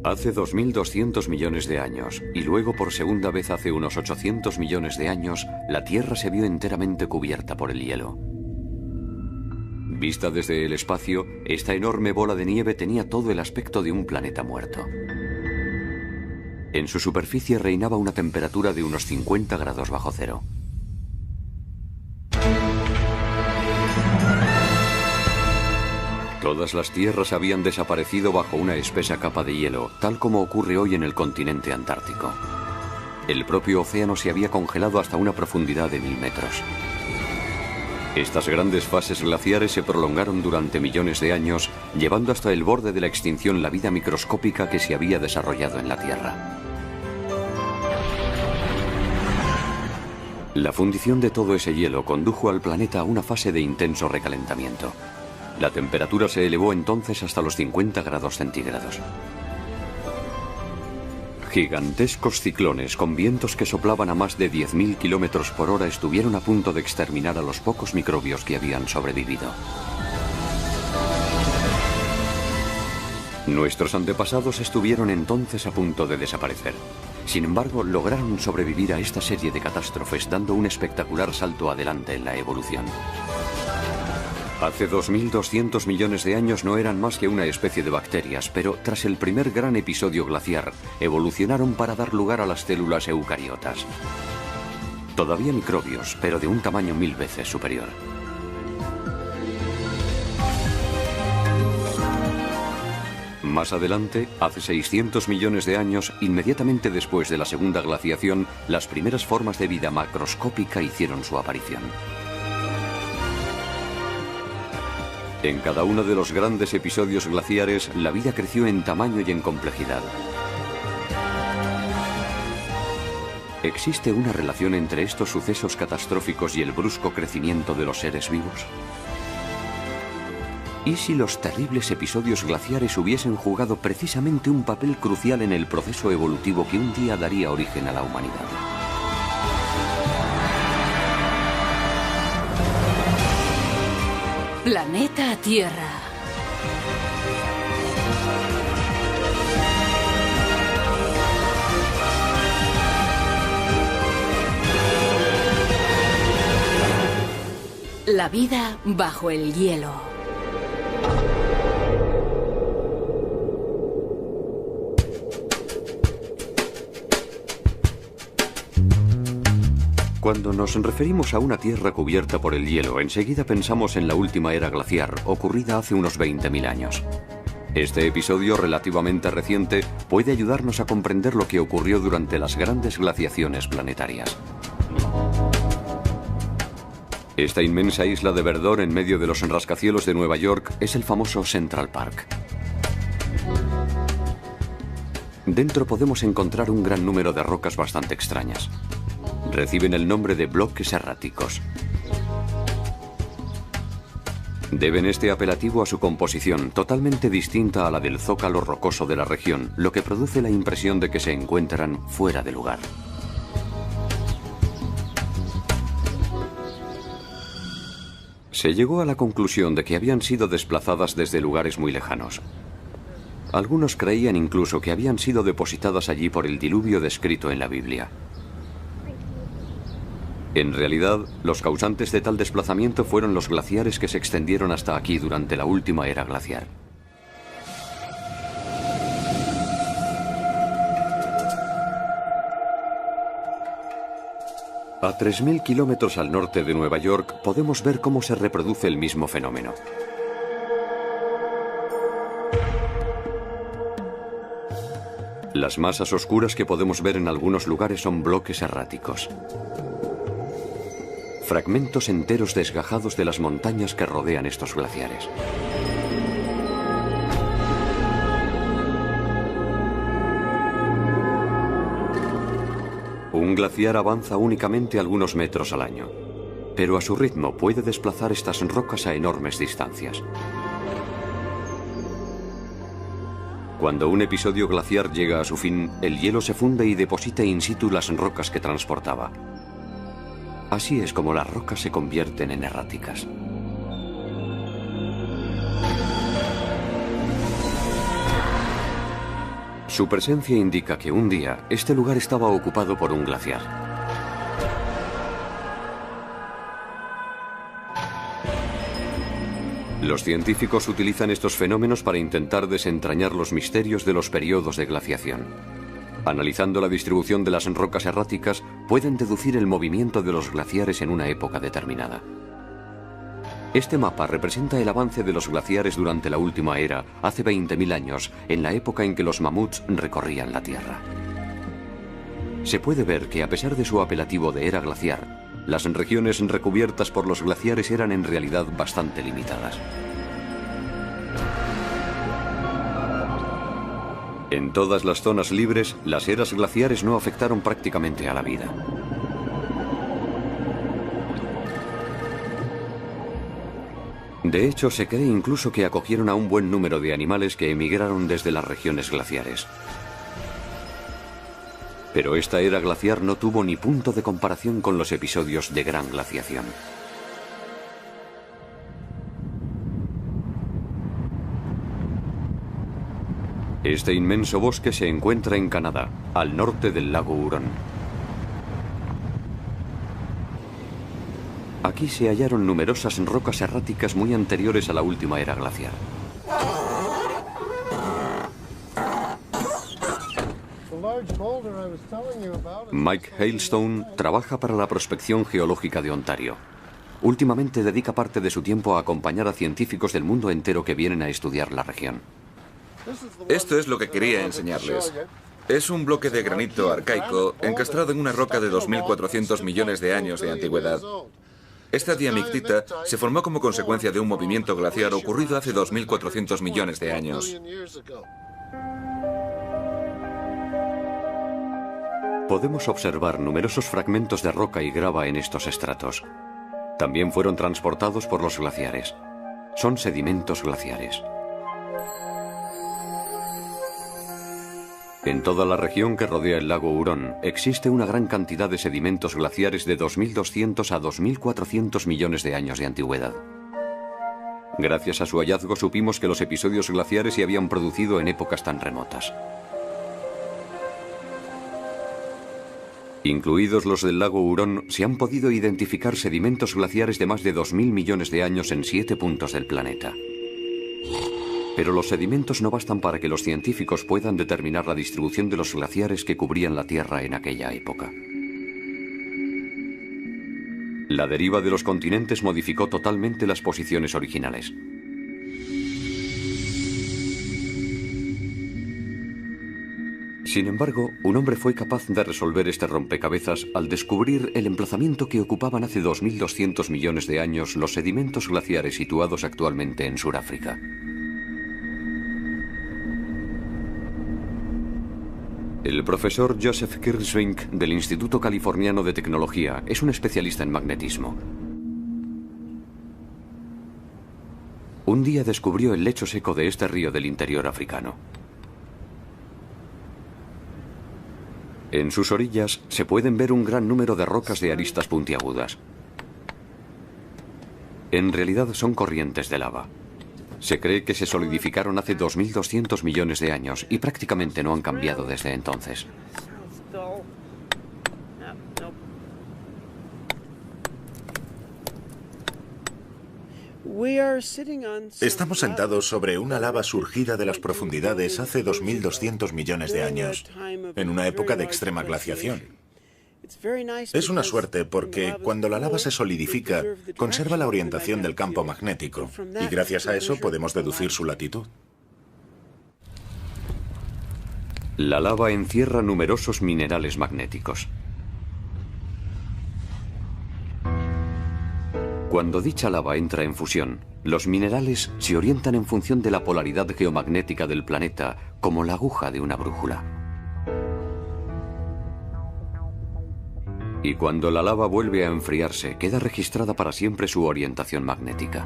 Hace 2.200 millones de años, y luego por segunda vez hace unos 800 millones de años, la Tierra se vio enteramente cubierta por el hielo. Vista desde el espacio, esta enorme bola de nieve tenía todo el aspecto de un planeta muerto. En su superficie reinaba una temperatura de unos 50 grados bajo cero. Todas las tierras habían desaparecido bajo una espesa capa de hielo, tal como ocurre hoy en el continente antártico. El propio océano se había congelado hasta una profundidad de 1000 metros. Estas grandes fases glaciares se prolongaron durante millones de años, llevando hasta el borde de la extinción la vida microscópica que se había desarrollado en la Tierra. La fundición de todo ese hielo condujo al planeta a una fase de intenso recalentamiento. La temperatura se elevó entonces hasta los 50 grados centígrados. Gigantescos ciclones con vientos que soplaban a más de 10.000 kilómetros por hora estuvieron a punto de exterminar a los pocos microbios que habían sobrevivido. Nuestros antepasados estuvieron entonces a punto de desaparecer. Sin embargo, lograron sobrevivir a esta serie de catástrofes dando un espectacular salto adelante en la evolución. Hace 2.200 millones de años no eran más que una especie de bacterias, pero tras el primer gran episodio glaciar, evolucionaron para dar lugar a las células eucariotas. Todavía microbios, pero de un tamaño 1000 veces superior. Más adelante, hace 600 millones de años, inmediatamente después de la segunda glaciación, las primeras formas de vida macroscópica hicieron su aparición. En cada uno de los grandes episodios glaciares, la vida creció en tamaño y en complejidad. ¿Existe una relación entre estos sucesos catastróficos y el brusco crecimiento de los seres vivos? ¿Y si los terribles episodios glaciares hubiesen jugado precisamente un papel crucial en el proceso evolutivo que un día daría origen a la humanidad? Planeta Tierra. La vida bajo el hielo. Cuando nos referimos a una Tierra cubierta por el hielo, enseguida pensamos en la última era glaciar, ocurrida hace unos 20.000 años. Este episodio relativamente reciente puede ayudarnos a comprender lo que ocurrió durante las grandes glaciaciones planetarias. Esta inmensa isla de verdor en medio de los rascacielos de Nueva York es el famoso Central Park. Dentro podemos encontrar un gran número de rocas bastante extrañas. Reciben el nombre de bloques erráticos. Deben este apelativo a su composición, totalmente distinta a la del zócalo rocoso de la región, lo que produce la impresión de que se encuentran fuera de lugar. Se llegó a la conclusión de que habían sido desplazadas desde lugares muy lejanos. Algunos creían incluso que habían sido depositadas allí por el diluvio descrito en la Biblia. En realidad, los causantes de tal desplazamiento fueron los glaciares que se extendieron hasta aquí durante la última era glaciar. A 3.000 kilómetros al norte de Nueva York podemos ver cómo se reproduce el mismo fenómeno. Las masas oscuras que podemos ver en algunos lugares son bloques erráticos. Fragmentos enteros desgajados de las montañas que rodean estos glaciares. Un glaciar avanza únicamente algunos metros al año, pero a su ritmo puede desplazar estas rocas a enormes distancias. Cuando un episodio glaciar llega a su fin, el hielo se funde y deposita in situ las rocas que transportaba. Así es como las rocas se convierten en erráticas. Su presencia indica que un día este lugar estaba ocupado por un glaciar. Los científicos utilizan estos fenómenos para intentar desentrañar los misterios de los periodos de glaciación. Analizando la distribución de las rocas erráticas, pueden deducir el movimiento de los glaciares en una época determinada. Este mapa representa el avance de los glaciares durante la última era, hace 20.000 años, en la época en que los mamuts recorrían la Tierra. Se puede ver que, a pesar de su apelativo de era glaciar, las regiones recubiertas por los glaciares eran en realidad bastante limitadas. En todas las zonas libres, las eras glaciares no afectaron prácticamente a la vida. De hecho, se cree incluso que acogieron a un buen número de animales que emigraron desde las regiones glaciares. Pero esta era glaciar no tuvo ni punto de comparación con los episodios de gran glaciación. Este inmenso bosque se encuentra en Canadá, al norte del lago Hurón. Aquí se hallaron numerosas rocas erráticas muy anteriores a la última era glaciar. Mike Hailstone trabaja para la prospección geológica de Ontario. Últimamente dedica parte de su tiempo a acompañar a científicos del mundo entero que vienen a estudiar la región. Esto es lo que quería enseñarles. Es un bloque de granito arcaico encastrado en una roca de 2.400 millones de años de antigüedad. Esta diamictita se formó como consecuencia de un movimiento glaciar ocurrido hace 2.400 millones de años. Podemos observar numerosos fragmentos de roca y grava en estos estratos. También fueron transportados por los glaciares. Son sedimentos glaciares. En toda la región que rodea el lago Hurón existe una gran cantidad de sedimentos glaciares de 2.200 a 2.400 millones de años de antigüedad. Gracias a su hallazgo supimos que los episodios glaciares se habían producido en épocas tan remotas. Incluidos los del lago Hurón, se han podido identificar sedimentos glaciares de más de 2.000 millones de años en 7 puntos del planeta. Pero los sedimentos no bastan para que los científicos puedan determinar la distribución de los glaciares que cubrían la Tierra en aquella época. La deriva de los continentes modificó totalmente las posiciones originales. Sin embargo, un hombre fue capaz de resolver este rompecabezas al descubrir el emplazamiento que ocupaban hace 2.200 millones de años los sedimentos glaciares situados actualmente en Sudáfrica. El profesor Joseph Kirschvink del Instituto Californiano de Tecnología es un especialista en magnetismo. Un día descubrió el lecho seco de este río del interior africano. En sus orillas se pueden ver un gran número de rocas de aristas puntiagudas. En realidad son corrientes de lava. Se cree que se solidificaron hace 2.200 millones de años y prácticamente no han cambiado desde entonces. Estamos sentados sobre una lava surgida de las profundidades hace 2.200 millones de años, en una época de extrema glaciación. Es una suerte porque cuando la lava se solidifica, conserva la orientación del campo magnético y gracias a eso podemos deducir su latitud. La lava encierra numerosos minerales magnéticos. Cuando dicha lava entra en fusión, los minerales se orientan en función de la polaridad geomagnética del planeta, como la aguja de una brújula. Y cuando la lava vuelve a enfriarse, queda registrada para siempre su orientación magnética.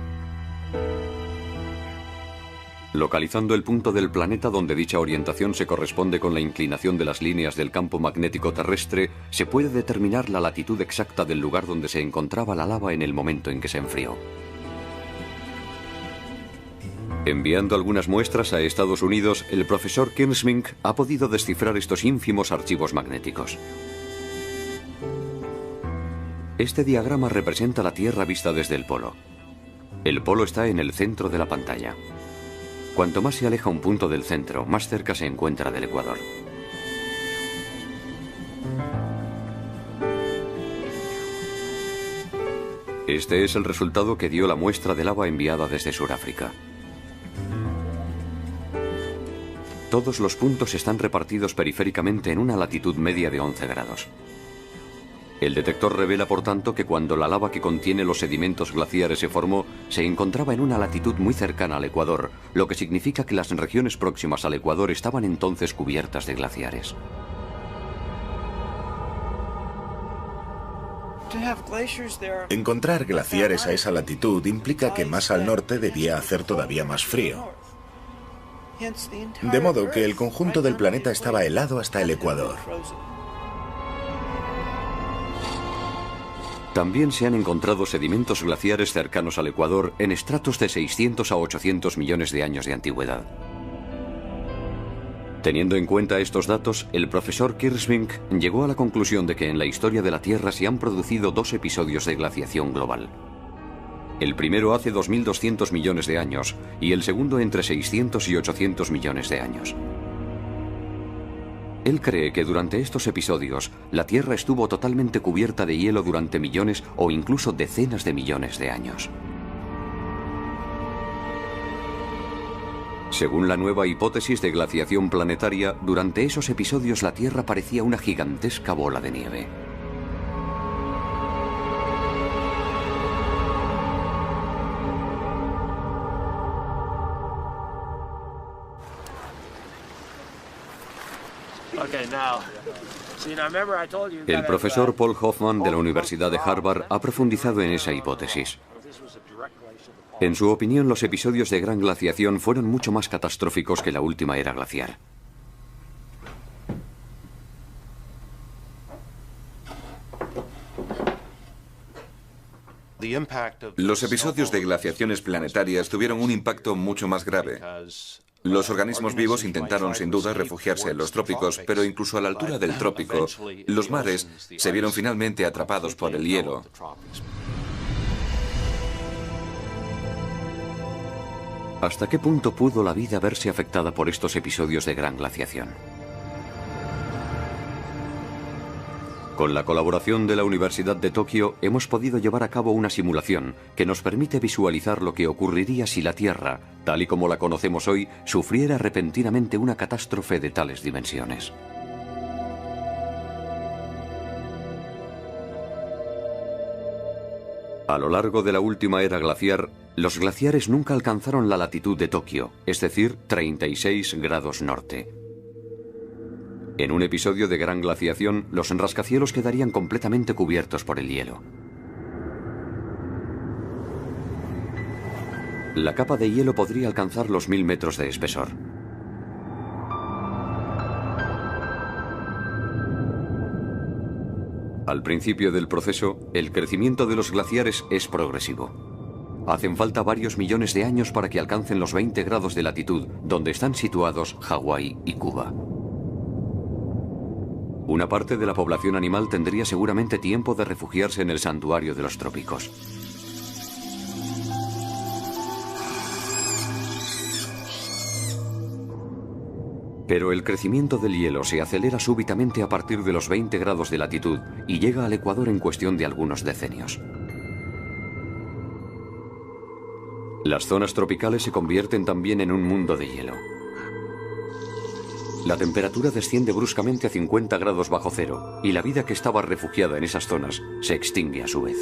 Localizando el punto del planeta donde dicha orientación se corresponde con la inclinación de las líneas del campo magnético terrestre, se puede determinar la latitud exacta del lugar donde se encontraba la lava en el momento en que se enfrió. Enviando algunas muestras a Estados Unidos, el profesor Kersmink ha podido descifrar estos ínfimos archivos magnéticos. Este diagrama representa la Tierra vista desde el polo. El polo está en el centro de la pantalla. Cuanto más se aleja un punto del centro, más cerca se encuentra del ecuador. Este es el resultado que dio la muestra de lava enviada desde Sudáfrica. Todos los puntos están repartidos periféricamente en una latitud media de 11 grados. El detector revela, por tanto, que cuando la lava que contiene los sedimentos glaciares se formó, se encontraba en una latitud muy cercana al ecuador, lo que significa que las regiones próximas al ecuador estaban entonces cubiertas de glaciares. Encontrar glaciares a esa latitud implica que más al norte debía hacer todavía más frío. De modo que el conjunto del planeta estaba helado hasta el ecuador. También se han encontrado sedimentos glaciares cercanos al ecuador en estratos de 600 a 800 millones de años de antigüedad. Teniendo en cuenta estos datos, el profesor Kersmink llegó a la conclusión de que en la historia de la Tierra se han producido dos episodios de glaciación global. El primero hace 2.200 millones de años y el segundo entre 600 y 800 millones de años. Él cree que durante estos episodios la Tierra estuvo totalmente cubierta de hielo durante millones o incluso decenas de millones de años. Según la nueva hipótesis de glaciación planetaria, durante esos episodios la Tierra parecía una gigantesca bola de nieve. El profesor Paul Hoffman de la Universidad de Harvard ha profundizado en esa hipótesis. En su opinión, los episodios de gran glaciación fueron mucho más catastróficos que la última era glaciar. Los episodios de glaciaciones planetarias tuvieron un impacto mucho más grave. Los organismos vivos intentaron sin duda refugiarse en los trópicos, pero incluso a la altura del trópico, los mares se vieron finalmente atrapados por el hielo. ¿Hasta qué punto pudo la vida verse afectada por estos episodios de gran glaciación? Con la colaboración de la Universidad de Tokio hemos podido llevar a cabo una simulación que nos permite visualizar lo que ocurriría si la Tierra, tal y como la conocemos hoy, sufriera repentinamente una catástrofe de tales dimensiones. A lo largo de la última era glaciar, los glaciares nunca alcanzaron la latitud de Tokio, es decir, 36 grados norte. En un episodio de gran glaciación, los rascacielos quedarían completamente cubiertos por el hielo. La capa de hielo podría alcanzar los 1000 metros de espesor. Al principio del proceso, el crecimiento de los glaciares es progresivo. Hacen falta varios millones de años para que alcancen los 20 grados de latitud, donde están situados Hawái y Cuba. Una parte de la población animal tendría seguramente tiempo de refugiarse en el santuario de los trópicos. Pero el crecimiento del hielo se acelera súbitamente a partir de los 20 grados de latitud y llega al ecuador en cuestión de algunos decenios. Las zonas tropicales se convierten también en un mundo de hielo. La temperatura desciende bruscamente a 50 grados bajo cero y la vida que estaba refugiada en esas zonas se extingue a su vez.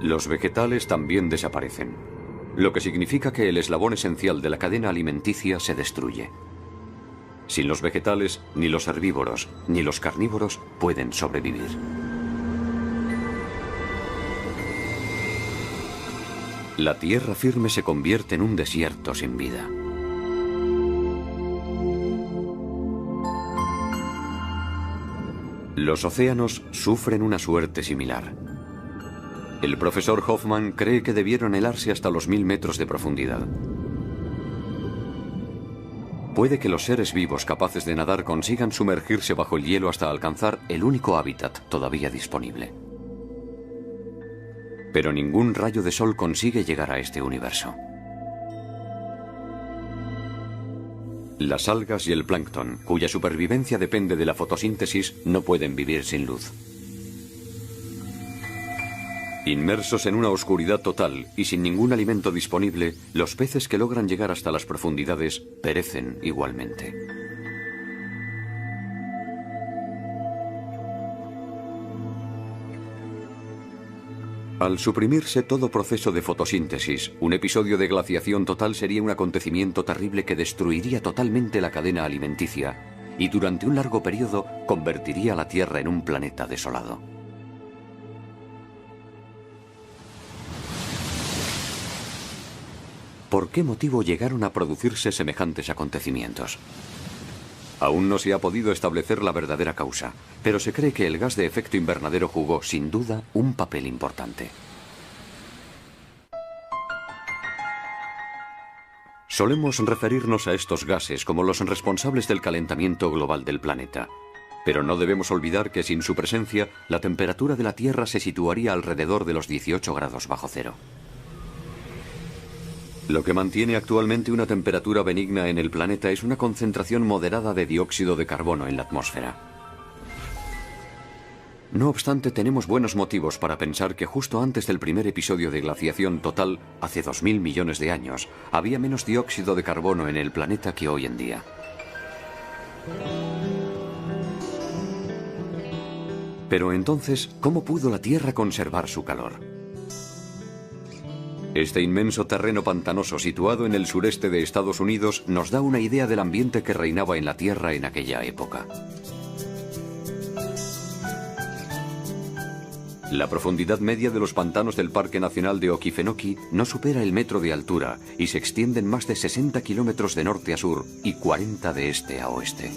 Los vegetales también desaparecen, lo que significa que el eslabón esencial de la cadena alimenticia se destruye. Sin los vegetales, ni los herbívoros ni los carnívoros pueden sobrevivir. La tierra firme se convierte en un desierto sin vida. Los océanos sufren una suerte similar. El profesor Hoffman cree que debieron helarse hasta los 1000 metros de profundidad. Puede que los seres vivos capaces de nadar consigan sumergirse bajo el hielo hasta alcanzar el único hábitat todavía disponible. Pero ningún rayo de sol consigue llegar a este universo. Las algas y el plancton, cuya supervivencia depende de la fotosíntesis, no pueden vivir sin luz. Inmersos en una oscuridad total y sin ningún alimento disponible, los peces que logran llegar hasta las profundidades perecen igualmente. Al suprimirse todo proceso de fotosíntesis, un episodio de glaciación total sería un acontecimiento terrible que destruiría totalmente la cadena alimenticia y durante un largo periodo convertiría a la Tierra en un planeta desolado. ¿Por qué motivo llegaron a producirse semejantes acontecimientos? Aún no se ha podido establecer la verdadera causa, pero se cree que el gas de efecto invernadero jugó, sin duda, un papel importante. Solemos referirnos a estos gases como los responsables del calentamiento global del planeta, pero no debemos olvidar que sin su presencia, la temperatura de la Tierra se situaría alrededor de los 18 grados bajo cero. Lo que mantiene actualmente una temperatura benigna en el planeta es una concentración moderada de dióxido de carbono en la atmósfera. No obstante, tenemos buenos motivos para pensar que justo antes del primer episodio de glaciación total, hace 2000 millones de años, había menos dióxido de carbono en el planeta que hoy en día. Pero entonces, ¿cómo pudo la Tierra conservar su calor? Este inmenso terreno pantanoso situado en el sureste de Estados Unidos nos da una idea del ambiente que reinaba en la Tierra en aquella época. La profundidad media de los pantanos del Parque Nacional de Okefenokee no supera el metro de altura y se extienden más de 60 kilómetros de norte a sur y 40 de este a oeste.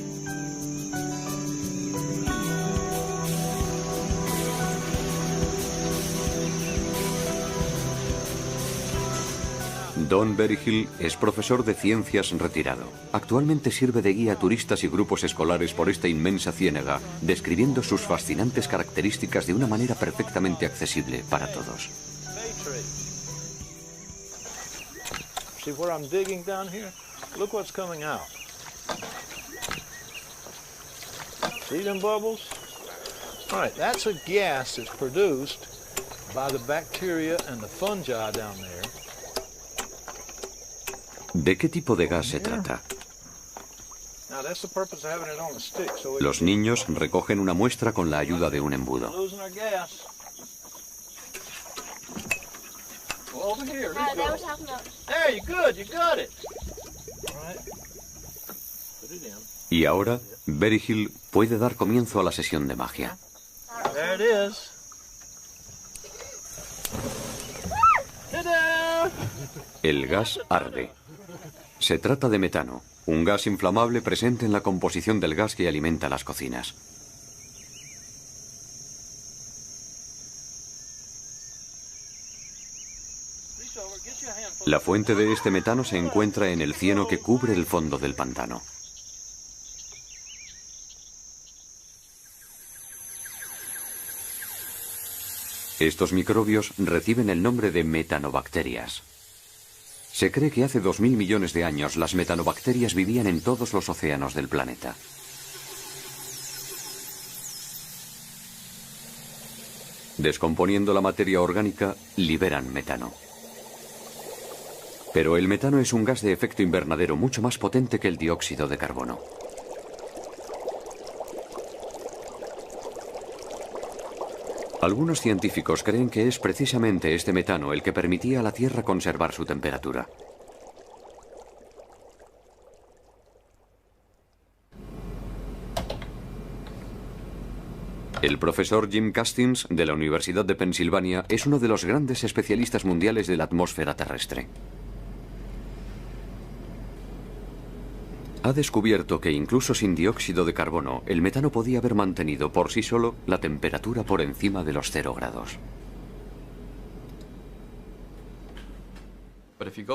Don Berryhill es profesor de ciencias retirado. Actualmente sirve de guía a turistas y grupos escolares por esta inmensa ciénaga, describiendo sus fascinantes características de una manera perfectamente accesible para todos. See where I'm digging down here? Look what's coming out. See them bubbles? All right, that's a gas that's produced by the bacteria and the fungi down there. ¿De qué tipo de gas se trata? Los niños recogen una muestra con la ayuda de un embudo. Y ahora, Berryhill puede dar comienzo a la sesión de magia. El gas arde. Se trata de metano, un gas inflamable presente en la composición del gas que alimenta las cocinas. La fuente de este metano se encuentra en el cieno que cubre el fondo del pantano. Estos microbios reciben el nombre de metanobacterias. Se cree que hace 2000 millones de años las metanobacterias vivían en todos los océanos del planeta. Descomponiendo la materia orgánica, liberan metano. Pero el metano es un gas de efecto invernadero mucho más potente que el dióxido de carbono. Algunos científicos creen que es precisamente este metano el que permitía a la Tierra conservar su temperatura. El profesor Jim Castings, de la Universidad de Pensilvania, es uno de los grandes especialistas mundiales de la atmósfera terrestre. Ha descubierto que incluso sin dióxido de carbono, el metano podía haber mantenido por sí solo la temperatura por encima de los 0 grados.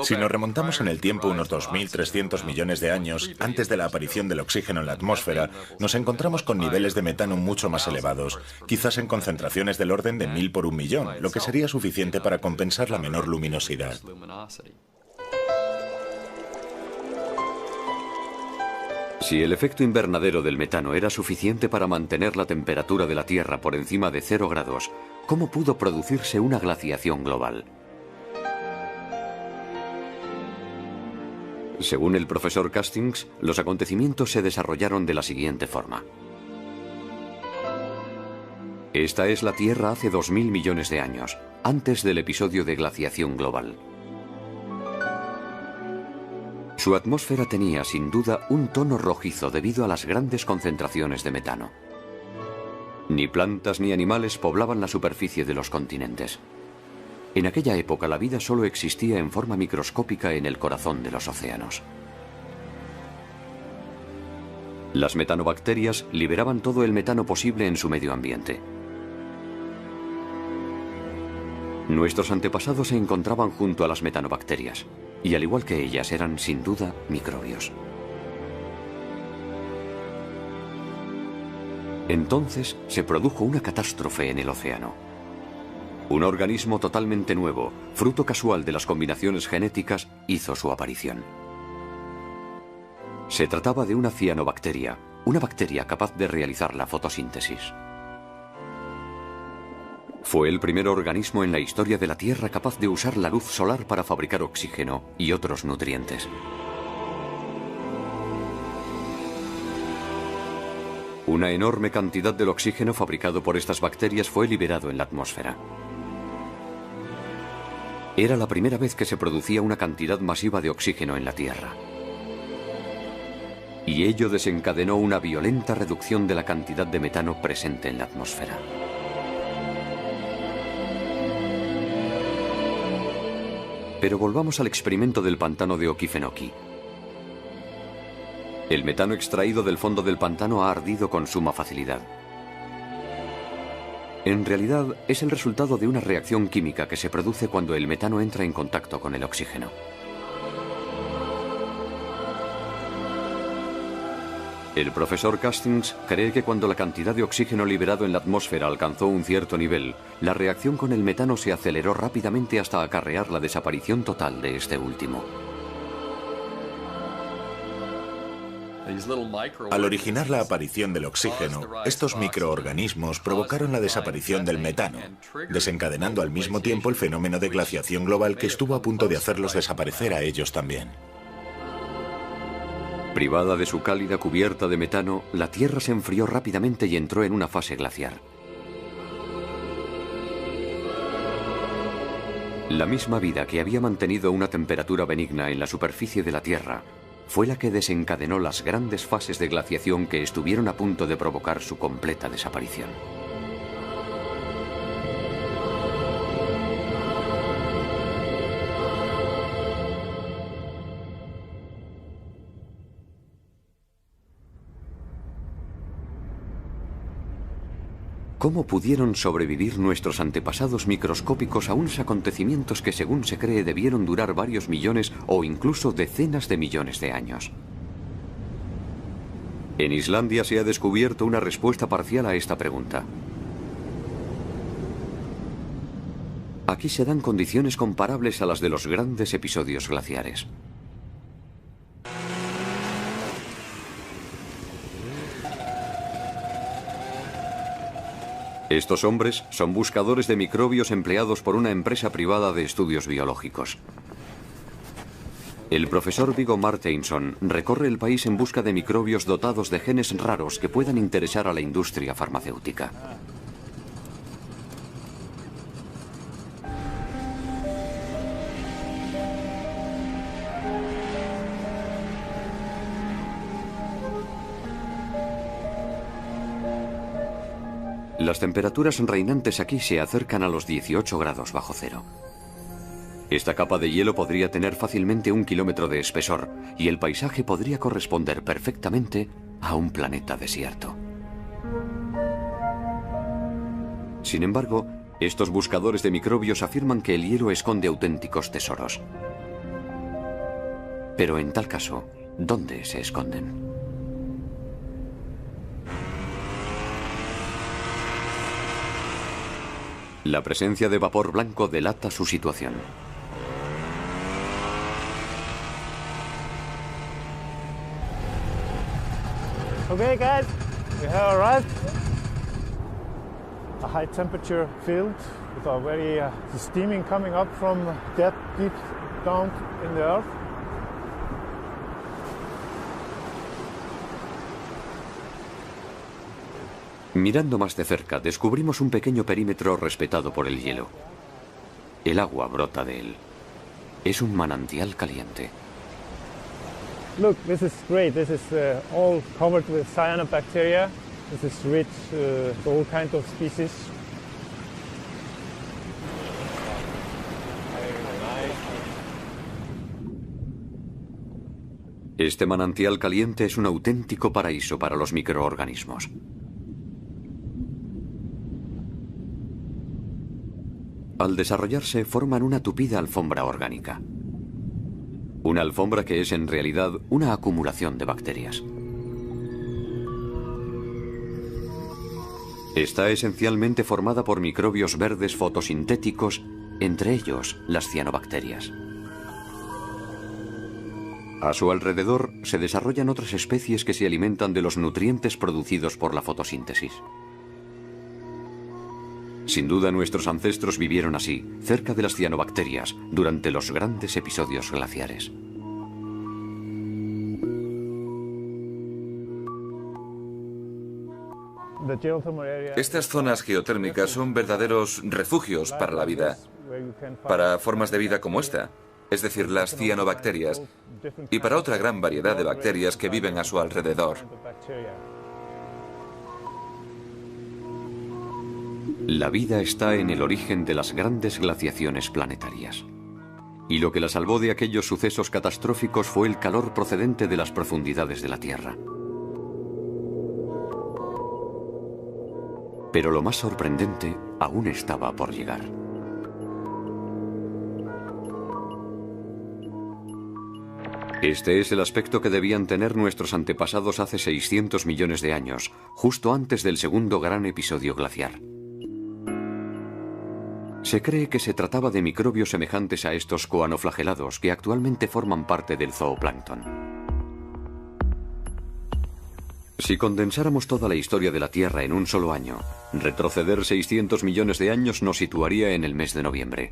Si nos remontamos en el tiempo unos 2.300 millones de años, antes de la aparición del oxígeno en la atmósfera, nos encontramos con niveles de metano mucho más elevados, quizás en concentraciones del orden de 1000 por 1.000.000, lo que sería suficiente para compensar la menor luminosidad. Si el efecto invernadero del metano era suficiente para mantener la temperatura de la Tierra por encima de 0 grados, ¿cómo pudo producirse una glaciación global? Según el profesor Castings, los acontecimientos se desarrollaron de la siguiente forma. Esta es la Tierra hace 2000 millones de años, antes del episodio de glaciación global. Su atmósfera tenía, sin duda, un tono rojizo debido a las grandes concentraciones de metano. Ni plantas ni animales poblaban la superficie de los continentes. En aquella época la vida solo existía en forma microscópica en el corazón de los océanos. Las metanobacterias liberaban todo el metano posible en su medio ambiente. Nuestros antepasados se encontraban junto a las metanobacterias, y al igual que ellas eran sin duda microbios. Entonces se produjo una catástrofe en el océano. Un organismo totalmente nuevo, fruto casual de las combinaciones genéticas, hizo su aparición. Se trataba de una cianobacteria, una bacteria capaz de realizar la fotosíntesis. Fue el primer organismo en la historia de la Tierra capaz de usar la luz solar para fabricar oxígeno y otros nutrientes. Una enorme cantidad del oxígeno fabricado por estas bacterias fue liberado en la atmósfera. Era la primera vez que se producía una cantidad masiva de oxígeno en la Tierra. Y ello desencadenó una violenta reducción de la cantidad de metano presente en la atmósfera. Pero volvamos al experimento del pantano de Okefenokee. El metano extraído del fondo del pantano ha ardido con suma facilidad. En realidad, es el resultado de una reacción química que se produce cuando el metano entra en contacto con el oxígeno. El profesor Castings cree que cuando la cantidad de oxígeno liberado en la atmósfera alcanzó un cierto nivel, la reacción con el metano se aceleró rápidamente hasta acarrear la desaparición total de este último. Al originar la aparición del oxígeno, estos microorganismos provocaron la desaparición del metano, desencadenando al mismo tiempo el fenómeno de glaciación global que estuvo a punto de hacerlos desaparecer a ellos también. Privada de su cálida cubierta de metano, la Tierra se enfrió rápidamente y entró en una fase glaciar. La misma vida que había mantenido una temperatura benigna en la superficie de la Tierra fue la que desencadenó las grandes fases de glaciación que estuvieron a punto de provocar su completa desaparición. ¿Cómo pudieron sobrevivir nuestros antepasados microscópicos a unos acontecimientos que, según se cree, debieron durar varios millones o incluso decenas de millones de años? En Islandia se ha descubierto una respuesta parcial a esta pregunta. Aquí se dan condiciones comparables a las de los grandes episodios glaciares. Estos hombres son buscadores de microbios empleados por una empresa privada de estudios biológicos. El profesor Viggo Marteinsson recorre el país en busca de microbios dotados de genes raros que puedan interesar a la industria farmacéutica. Las temperaturas reinantes aquí se acercan a los 18 grados bajo cero. Esta capa de hielo podría tener fácilmente 1 kilómetro de espesor y el paisaje podría corresponder perfectamente a un planeta desierto. Sin embargo, estos buscadores de microbios afirman que el hielo esconde auténticos tesoros. Pero en tal caso, ¿dónde se esconden? La presencia de vapor blanco delata su situación. Okay guys, we have arrived. A high temperature field with a very steaming coming up from that deep down in the earth. Mirando más de cerca, descubrimos un pequeño perímetro respetado por el hielo. El agua brota de él. Es un manantial caliente. Look, this is great. This is all covered with cyanobacteria. This is rich for all kinds of species. Este manantial caliente es un auténtico paraíso para los microorganismos. Al desarrollarse, forman una tupida alfombra orgánica. Una alfombra que es en realidad una acumulación de bacterias. Está esencialmente formada por microbios verdes fotosintéticos, entre ellos las cianobacterias. A su alrededor se desarrollan otras especies que se alimentan de los nutrientes producidos por la fotosíntesis. Sin duda nuestros ancestros vivieron así, cerca de las cianobacterias, durante los grandes episodios glaciares. Estas zonas geotérmicas son verdaderos refugios para la vida, para formas de vida como esta, es decir, las cianobacterias, y para otra gran variedad de bacterias que viven a su alrededor. La vida está en el origen de las grandes glaciaciones planetarias. Y lo que la salvó de aquellos sucesos catastróficos fue el calor procedente de las profundidades de la Tierra. Pero lo más sorprendente aún estaba por llegar. Este es el aspecto que debían tener nuestros antepasados hace 600 millones de años, justo antes del segundo gran episodio glaciar. Se cree que se trataba de microbios semejantes a estos coanoflagelados que actualmente forman parte del zooplancton. Si condensáramos toda la historia de la Tierra en un solo año, retroceder 600 millones de años nos situaría en el mes de noviembre.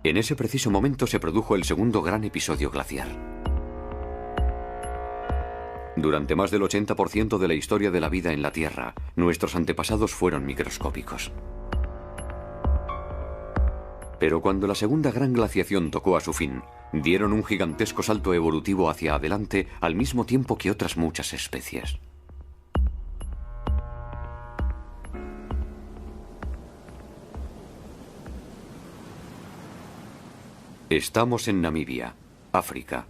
En ese preciso momento se produjo el segundo gran episodio glaciar. Durante más del 80% de la historia de la vida en la Tierra, nuestros antepasados fueron microscópicos. Pero cuando la segunda gran glaciación tocó a su fin, dieron un gigantesco salto evolutivo hacia adelante al mismo tiempo que otras muchas especies. Estamos en Namibia, África.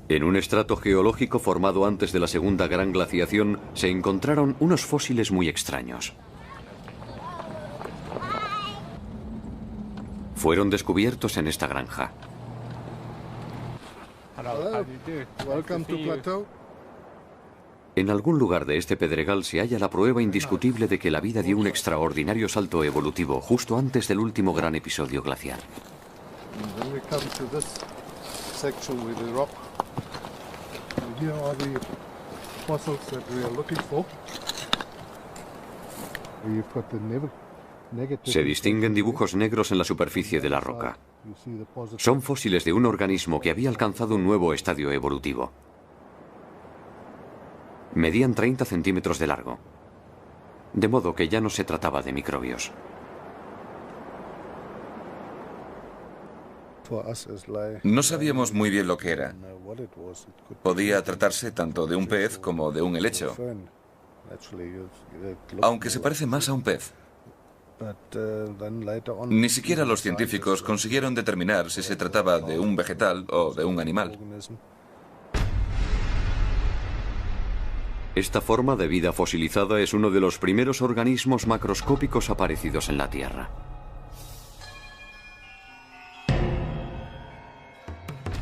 En un estrato geológico formado antes de la segunda gran glaciación se encontraron unos fósiles muy extraños. Fueron descubiertos en esta granja. En algún lugar de este pedregal se halla la prueba indiscutible de que la vida dio un extraordinario salto evolutivo justo antes del último gran episodio glaciar. Se distinguen dibujos negros en la superficie de la roca. Son fósiles de un organismo que había alcanzado un nuevo estadio evolutivo. Medían 30 centímetros de largo, de modo que ya no se trataba de microbios. No sabíamos muy bien lo que era. Podía tratarse tanto de un pez como de un helecho, aunque se parece más a un pez. Ni siquiera los científicos consiguieron determinar si se trataba de un vegetal o de un animal. Esta forma de vida fosilizada es uno de los primeros organismos macroscópicos aparecidos en la Tierra.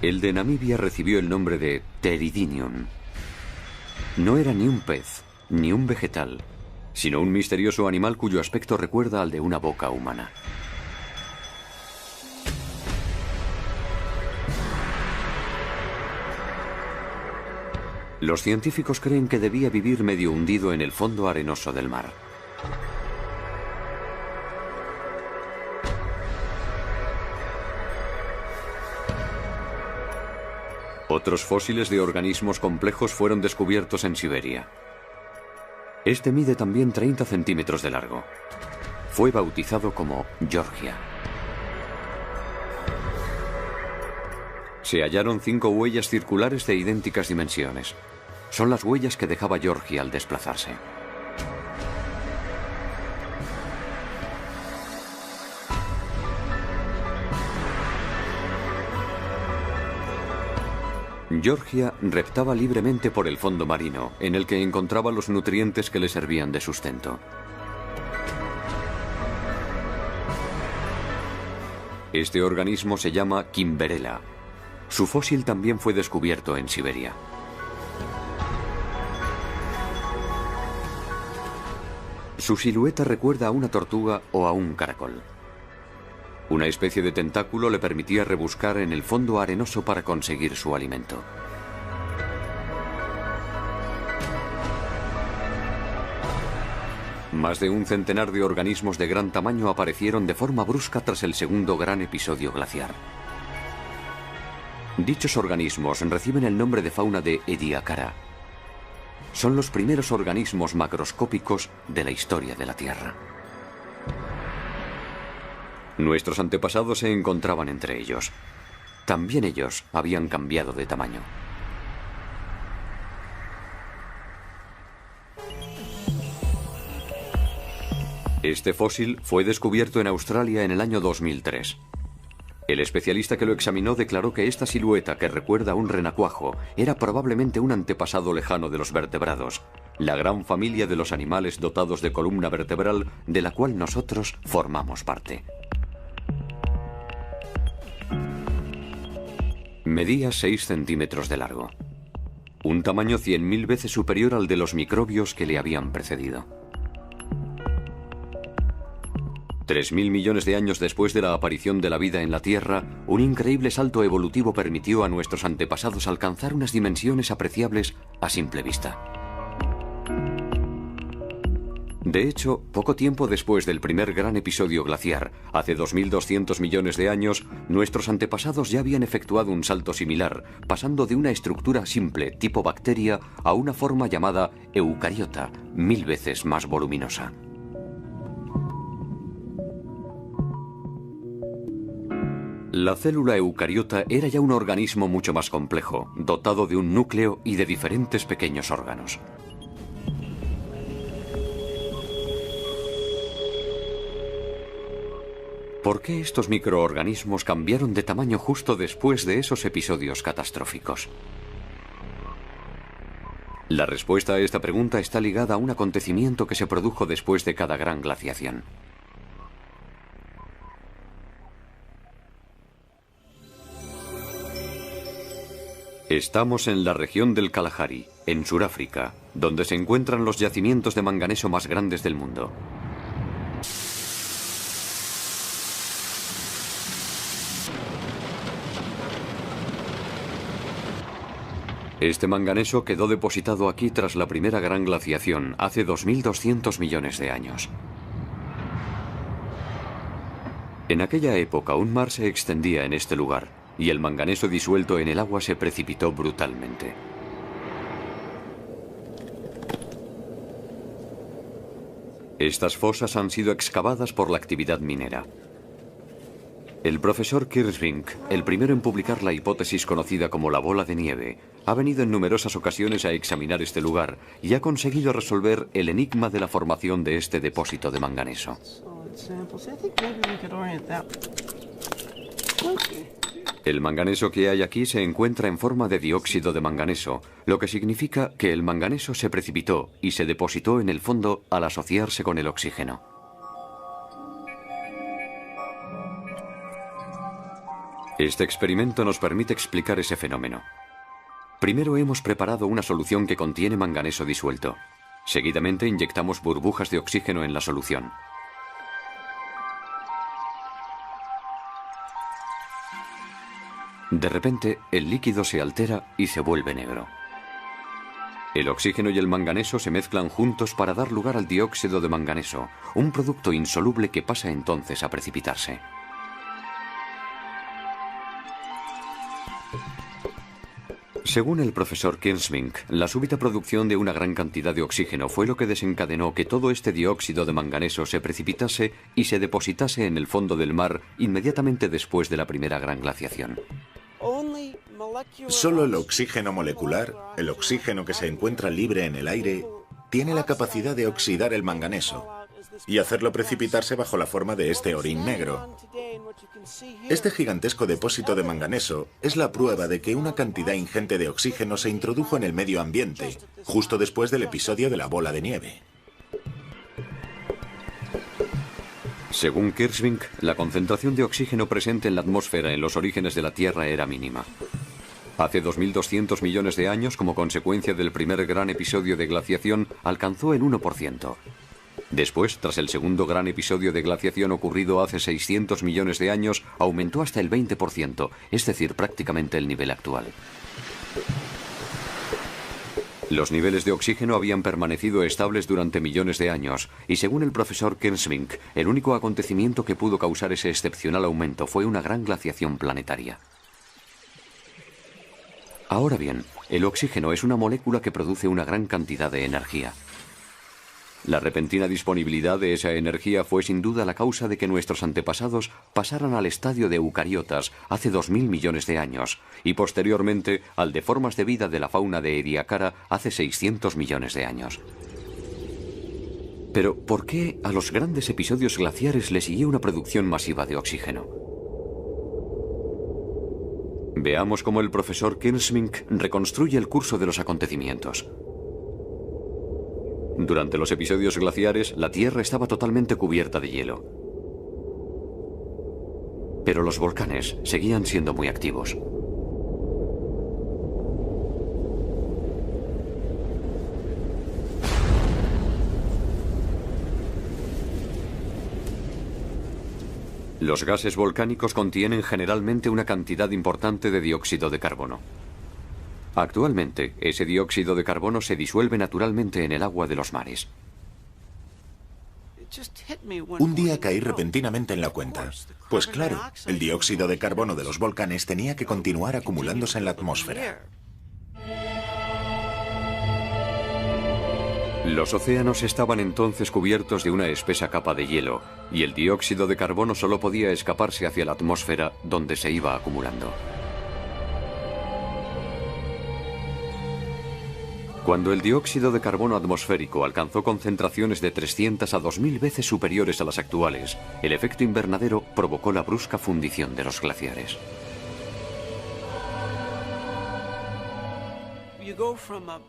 El de Namibia recibió el nombre de Pteridinium. No era ni un pez, ni un vegetal, sino un misterioso animal cuyo aspecto recuerda al de una boca humana. Los científicos creen que debía vivir medio hundido en el fondo arenoso del mar. Otros fósiles de organismos complejos fueron descubiertos en Siberia. Este mide también 30 centímetros de largo. Fue bautizado como Georgia. Se hallaron 5 huellas circulares de idénticas dimensiones. Son las huellas que dejaba Georgia al desplazarse. Georgia reptaba libremente por el fondo marino, en el que encontraba los nutrientes que le servían de sustento. Este organismo se llama Kimberella. Su fósil también fue descubierto en Siberia. Su silueta recuerda a una tortuga o a un caracol. Una especie de tentáculo le permitía rebuscar en el fondo arenoso para conseguir su alimento. Más de un centenar de organismos de gran tamaño aparecieron de forma brusca tras el segundo gran episodio glaciar. Dichos organismos reciben el nombre de fauna de Ediacara. Son los primeros organismos macroscópicos de la historia de la Tierra. Nuestros antepasados se encontraban entre ellos. También ellos habían cambiado de tamaño. Este fósil fue descubierto en Australia en el año 2003. El especialista que lo examinó declaró que esta silueta, que recuerda a un renacuajo, era probablemente un antepasado lejano de los vertebrados, la gran familia de los animales dotados de columna vertebral de la cual nosotros formamos parte. Medía 6 centímetros de largo, un tamaño 100.000 veces superior al de los microbios que le habían precedido. 3.000 millones de años después de la aparición de la vida en la Tierra, un increíble salto evolutivo permitió a nuestros antepasados alcanzar unas dimensiones apreciables a simple vista. De hecho, poco tiempo después del primer gran episodio glaciar, hace 2.200 millones de años, nuestros antepasados ya habían efectuado un salto similar, pasando de una estructura simple tipo bacteria a una forma llamada eucariota, 1000 veces más voluminosa. La célula eucariota era ya un organismo mucho más complejo, dotado de un núcleo y de diferentes pequeños órganos. ¿Por qué estos microorganismos cambiaron de tamaño justo después de esos episodios catastróficos? La respuesta a esta pregunta está ligada a un acontecimiento que se produjo después de cada gran glaciación. Estamos en la región del Kalahari, en Sudáfrica, donde se encuentran los yacimientos de manganeso más grandes del mundo. Este manganeso quedó depositado aquí tras la primera gran glaciación, hace 2.200 millones de años. En aquella época un mar se extendía en este lugar, y el manganeso disuelto en el agua se precipitó brutalmente. Estas fosas han sido excavadas por la actividad minera. El profesor Kirschvink, el primero en publicar la hipótesis conocida como la bola de nieve, ha venido en numerosas ocasiones a examinar este lugar y ha conseguido resolver el enigma de la formación de este depósito de manganeso. El manganeso que hay aquí se encuentra en forma de dióxido de manganeso, lo que significa que el manganeso se precipitó y se depositó en el fondo al asociarse con el oxígeno. Este experimento nos permite explicar ese fenómeno. Primero hemos preparado una solución que contiene manganeso disuelto. Seguidamente inyectamos burbujas de oxígeno en la solución. De repente, el líquido se altera y se vuelve negro. El oxígeno y el manganeso se mezclan juntos para dar lugar al dióxido de manganeso, un producto insoluble que pasa entonces a precipitarse. Según el profesor Kirsvink, la súbita producción de una gran cantidad de oxígeno fue lo que desencadenó que todo este dióxido de manganeso se precipitase y se depositase en el fondo del mar inmediatamente después de la primera gran glaciación. Solo el oxígeno molecular, el oxígeno que se encuentra libre en el aire, tiene la capacidad de oxidar el manganeso y hacerlo precipitarse bajo la forma de este orín negro. Este gigantesco depósito de manganeso es la prueba de que una cantidad ingente de oxígeno se introdujo en el medio ambiente, justo después del episodio de la bola de nieve. Según Kirsvink, la concentración de oxígeno presente en la atmósfera en los orígenes de la Tierra era mínima. Hace 2.200 millones de años, como consecuencia del primer gran episodio de glaciación, alcanzó el 1%. Después, tras el segundo gran episodio de glaciación ocurrido hace 600 millones de años, aumentó hasta el 20%, es decir, prácticamente el nivel actual. Los niveles de oxígeno habían permanecido estables durante millones de años, y según el profesor Kirsvink, el único acontecimiento que pudo causar ese excepcional aumento fue una gran glaciación planetaria. Ahora bien, el oxígeno es una molécula que produce una gran cantidad de energía. La repentina disponibilidad de esa energía fue sin duda la causa de que nuestros antepasados pasaran al estadio de eucariotas hace 2000 millones de años y posteriormente al de formas de vida de la fauna de Ediacara hace 600 millones de años. Pero, ¿por qué a los grandes episodios glaciares le siguió una producción masiva de oxígeno? Veamos cómo el profesor Kirsvink reconstruye el curso de los acontecimientos. Durante los episodios glaciares, la Tierra estaba totalmente cubierta de hielo. Pero los volcanes seguían siendo muy activos. Los gases volcánicos contienen generalmente una cantidad importante de dióxido de carbono. Actualmente, ese dióxido de carbono se disuelve naturalmente en el agua de los mares. Un día caí repentinamente en la cuenta. Pues claro, el dióxido de carbono de los volcanes tenía que continuar acumulándose en la atmósfera. Los océanos estaban entonces cubiertos de una espesa capa de hielo, y el dióxido de carbono solo podía escaparse hacia la atmósfera, donde se iba acumulando. Cuando el dióxido de carbono atmosférico alcanzó concentraciones de 300 a 2000 veces superiores a las actuales, el efecto invernadero provocó la brusca fundición de los glaciares.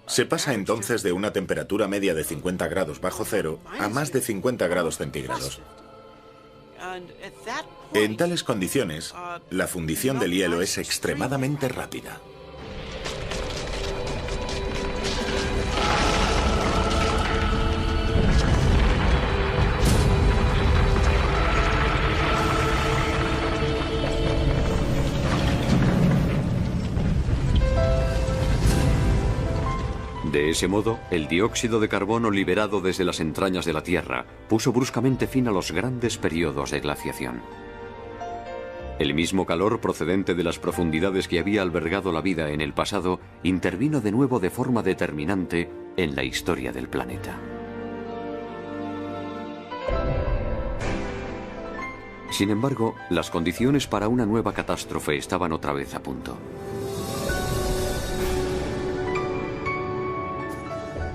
Se pasa entonces de una temperatura media de 50 grados bajo cero a más de 50 grados centígrados. En tales condiciones, la fundición del hielo es extremadamente rápida. De ese modo, el dióxido de carbono liberado desde las entrañas de la Tierra puso bruscamente fin a los grandes periodos de glaciación. El mismo calor procedente de las profundidades que había albergado la vida en el pasado intervino de nuevo de forma determinante en la historia del planeta. Sin embargo, las condiciones para una nueva catástrofe estaban otra vez a punto.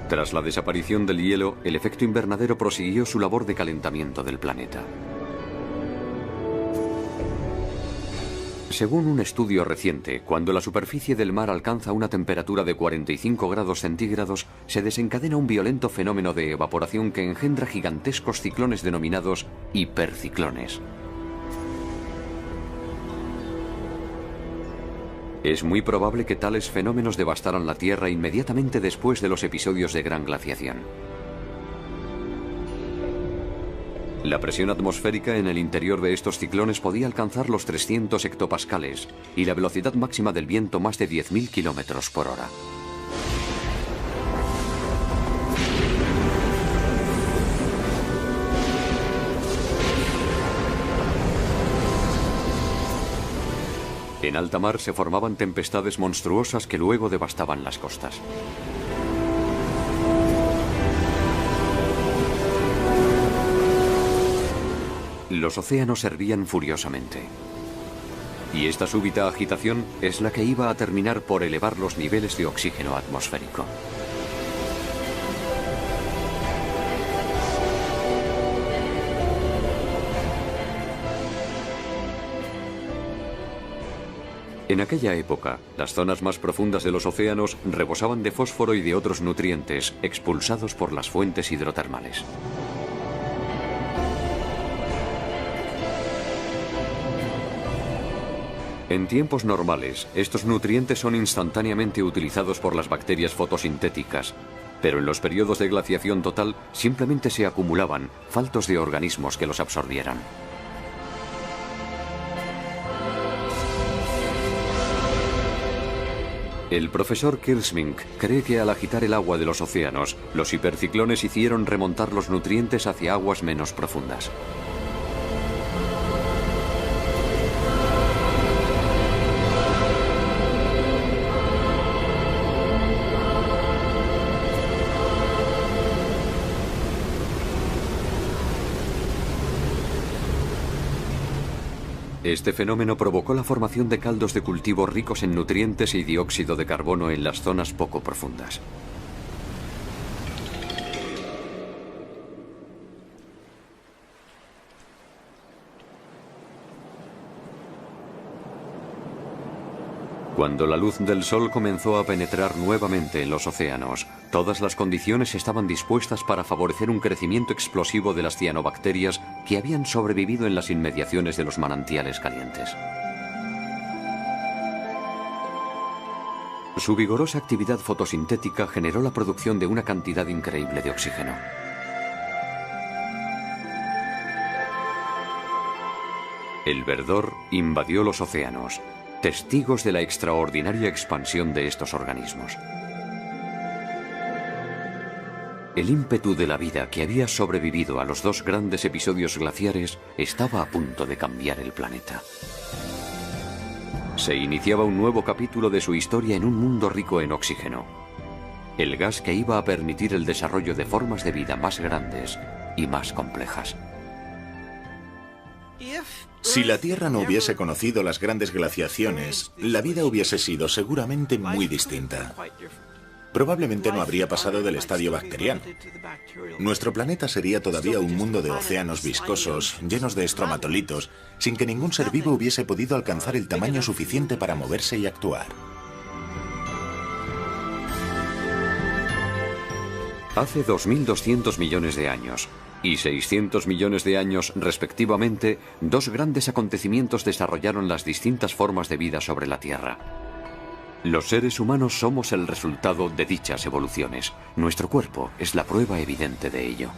Tras la desaparición del hielo, el efecto invernadero prosiguió su labor de calentamiento del planeta. Según un estudio reciente, cuando la superficie del mar alcanza una temperatura de 45 grados centígrados, se desencadena un violento fenómeno de evaporación que engendra gigantescos ciclones denominados hiperciclones. Es muy probable que tales fenómenos devastaran la Tierra inmediatamente después de los episodios de gran glaciación. La presión atmosférica en el interior de estos ciclones podía alcanzar los 300 hectopascales y la velocidad máxima del viento más de 10.000 kilómetros por hora. En alta mar se formaban tempestades monstruosas que luego devastaban las costas. Los océanos hervían furiosamente. Y esta súbita agitación es la que iba a terminar por elevar los niveles de oxígeno atmosférico. En aquella época, las zonas más profundas de los océanos rebosaban de fósforo y de otros nutrientes expulsados por las fuentes hidrotermales. En tiempos normales, estos nutrientes son instantáneamente utilizados por las bacterias fotosintéticas, pero en los periodos de glaciación total simplemente se acumulaban, faltos de organismos que los absorbieran. El profesor Kirschvink cree que al agitar el agua de los océanos, los hiperciclones hicieron remontar los nutrientes hacia aguas menos profundas. Este fenómeno provocó la formación de caldos de cultivo ricos en nutrientes y dióxido de carbono en las zonas poco profundas. Cuando la luz del sol comenzó a penetrar nuevamente en los océanos, todas las condiciones estaban dispuestas para favorecer un crecimiento explosivo de las cianobacterias que habían sobrevivido en las inmediaciones de los manantiales calientes. Su vigorosa actividad fotosintética generó la producción de una cantidad increíble de oxígeno. El verdor invadió los océanos, testigos de la extraordinaria expansión de estos organismos. El ímpetu de la vida que había sobrevivido a los dos grandes episodios glaciares estaba a punto de cambiar el planeta. Se iniciaba un nuevo capítulo de su historia en un mundo rico en oxígeno, el gas que iba a permitir el desarrollo de formas de vida más grandes y más complejas. Si la Tierra no hubiese conocido las grandes glaciaciones, la vida hubiese sido seguramente muy distinta. Probablemente no habría pasado del estadio bacteriano. Nuestro planeta sería todavía un mundo de océanos viscosos, llenos de estromatolitos, sin que ningún ser vivo hubiese podido alcanzar el tamaño suficiente para moverse y actuar. Hace 2.200 millones de años y 600 millones de años respectivamente, dos grandes acontecimientos desarrollaron las distintas formas de vida sobre la Tierra. Los seres humanos somos el resultado de dichas evoluciones. Nuestro cuerpo es la prueba evidente de ello.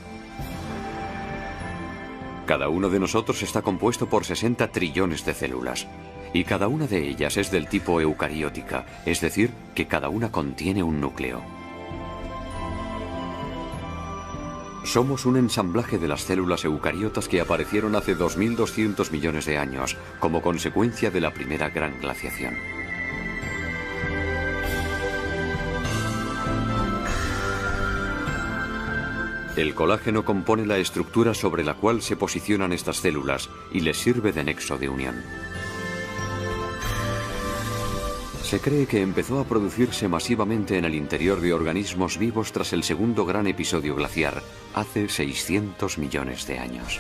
Cada uno de nosotros está compuesto por 60 trillones de células, y cada una de ellas es del tipo eucariótica, es decir, que cada una contiene un núcleo. Somos un ensamblaje de las células eucariotas que aparecieron hace 2.200 millones de años, como consecuencia de la primera gran glaciación. El colágeno compone la estructura sobre la cual se posicionan estas células y les sirve de nexo de unión. Se cree que empezó a producirse masivamente en el interior de organismos vivos tras el segundo gran episodio glaciar, hace 600 millones de años.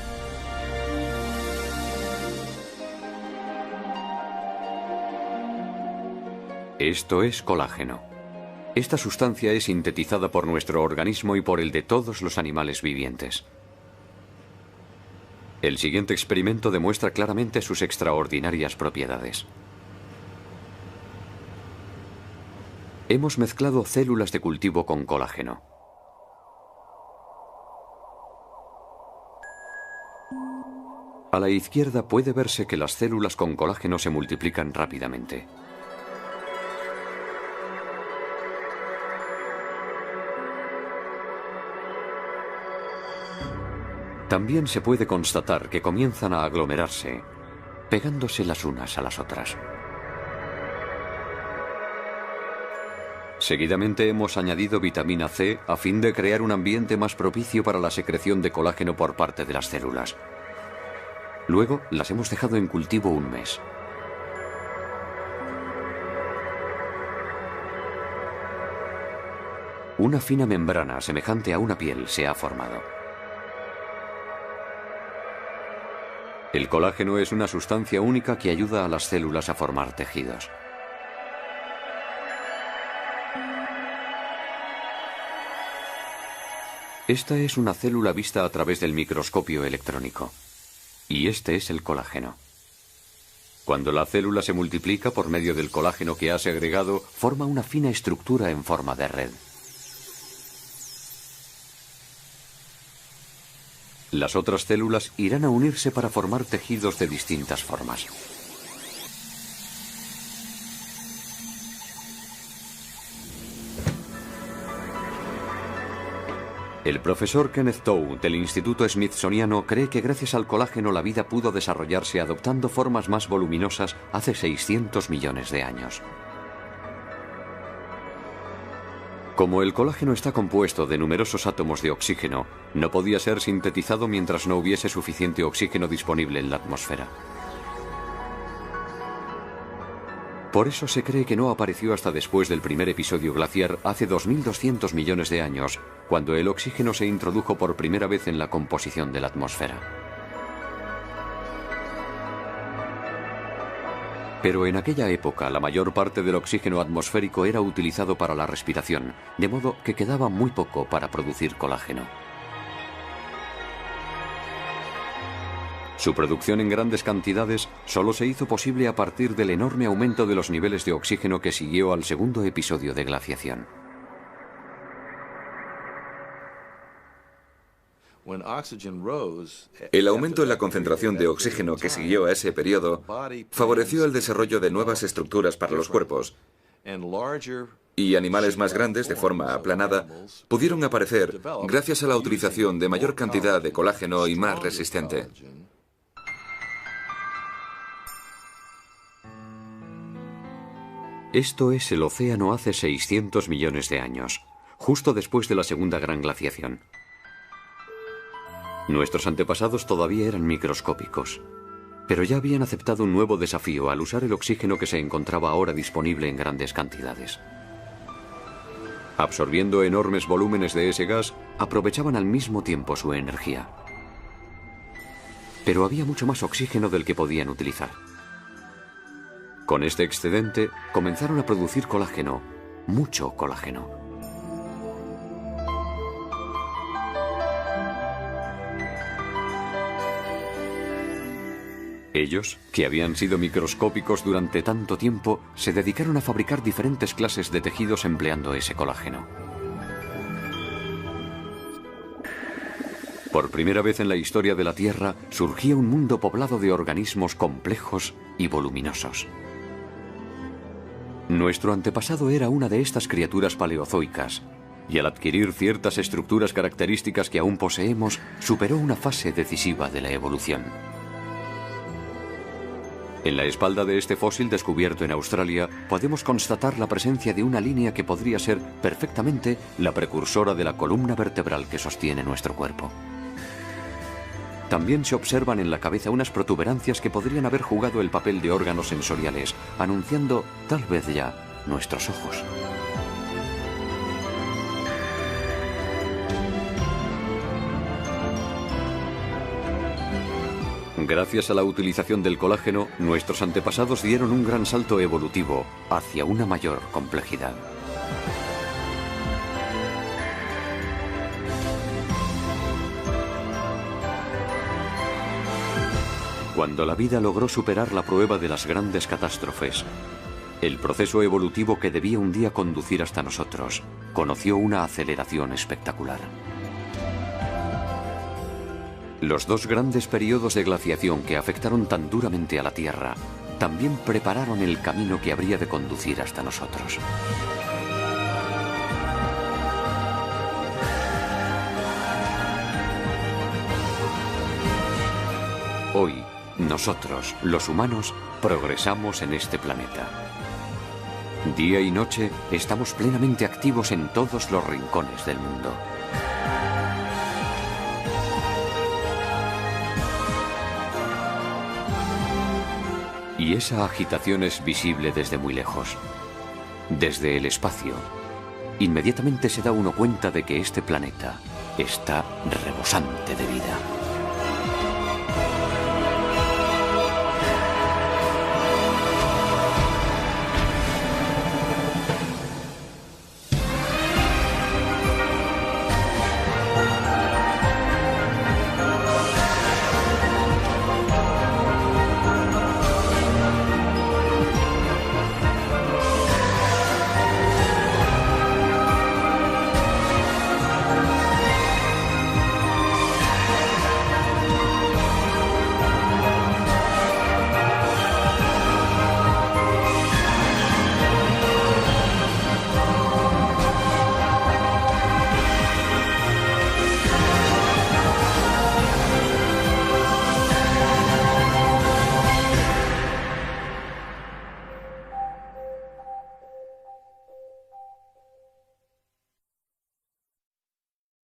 Esto es colágeno. Esta sustancia es sintetizada por nuestro organismo y por el de todos los animales vivientes. El siguiente experimento demuestra claramente sus extraordinarias propiedades. Hemos mezclado células de cultivo con colágeno. A la izquierda puede verse que las células con colágeno se multiplican rápidamente. También se puede constatar que comienzan a aglomerarse, pegándose las unas a las otras. Seguidamente hemos añadido vitamina C a fin de crear un ambiente más propicio para la secreción de colágeno por parte de las células. Luego las hemos dejado en cultivo un mes. Una fina membrana semejante a una piel se ha formado. El colágeno es una sustancia única que ayuda a las células a formar tejidos. Esta es una célula vista a través del microscopio electrónico. Y este es el colágeno. Cuando la célula se multiplica por medio del colágeno que ha segregado, forma una fina estructura en forma de red. Las otras células irán a unirse para formar tejidos de distintas formas. El profesor Kenneth Tow del Instituto Smithsoniano cree que gracias al colágeno la vida pudo desarrollarse adoptando formas más voluminosas hace 600 millones de años. Como el colágeno está compuesto de numerosos átomos de oxígeno, no podía ser sintetizado mientras no hubiese suficiente oxígeno disponible en la atmósfera. Por eso se cree que no apareció hasta después del primer episodio glaciar hace 2.200 millones de años, cuando el oxígeno se introdujo por primera vez en la composición de la atmósfera. Pero en aquella época la mayor parte del oxígeno atmosférico era utilizado para la respiración, de modo que quedaba muy poco para producir colágeno. Su producción en grandes cantidades solo se hizo posible a partir del enorme aumento de los niveles de oxígeno que siguió al segundo episodio de glaciación. El aumento en la concentración de oxígeno que siguió a ese periodo favoreció el desarrollo de nuevas estructuras para los cuerpos, y animales más grandes, de forma aplanada, pudieron aparecer gracias a la utilización de mayor cantidad de colágeno y más resistente. Esto es el océano hace 600 millones de años, justo después de la segunda gran glaciación. Nuestros antepasados todavía eran microscópicos, pero ya habían aceptado un nuevo desafío al usar el oxígeno que se encontraba ahora disponible en grandes cantidades. Absorbiendo enormes volúmenes de ese gas, aprovechaban al mismo tiempo su energía. Pero había mucho más oxígeno del que podían utilizar. Con este excedente, comenzaron a producir colágeno, mucho colágeno. Ellos, que habían sido microscópicos durante tanto tiempo, se dedicaron a fabricar diferentes clases de tejidos empleando ese colágeno. Por primera vez en la historia de la Tierra, surgía un mundo poblado de organismos complejos y voluminosos. Nuestro antepasado era una de estas criaturas paleozoicas, y al adquirir ciertas estructuras características que aún poseemos, superó una fase decisiva de la evolución. En la espalda de este fósil descubierto en Australia podemos constatar la presencia de una línea que podría ser perfectamente la precursora de la columna vertebral que sostiene nuestro cuerpo. También se observan en la cabeza unas protuberancias que podrían haber jugado el papel de órganos sensoriales, anunciando tal vez ya nuestros ojos. Gracias a la utilización del colágeno, nuestros antepasados dieron un gran salto evolutivo hacia una mayor complejidad. Cuando la vida logró superar la prueba de las grandes catástrofes, el proceso evolutivo que debía un día conducir hasta nosotros conoció una aceleración espectacular. Los dos grandes periodos de glaciación que afectaron tan duramente a la Tierra también prepararon el camino que habría de conducir hasta nosotros. Hoy, nosotros, los humanos, progresamos en este planeta. Día y noche estamos plenamente activos en todos los rincones del mundo. Y esa agitación es visible desde muy lejos, desde el espacio. Inmediatamente se da uno cuenta de que este planeta está rebosante de vida.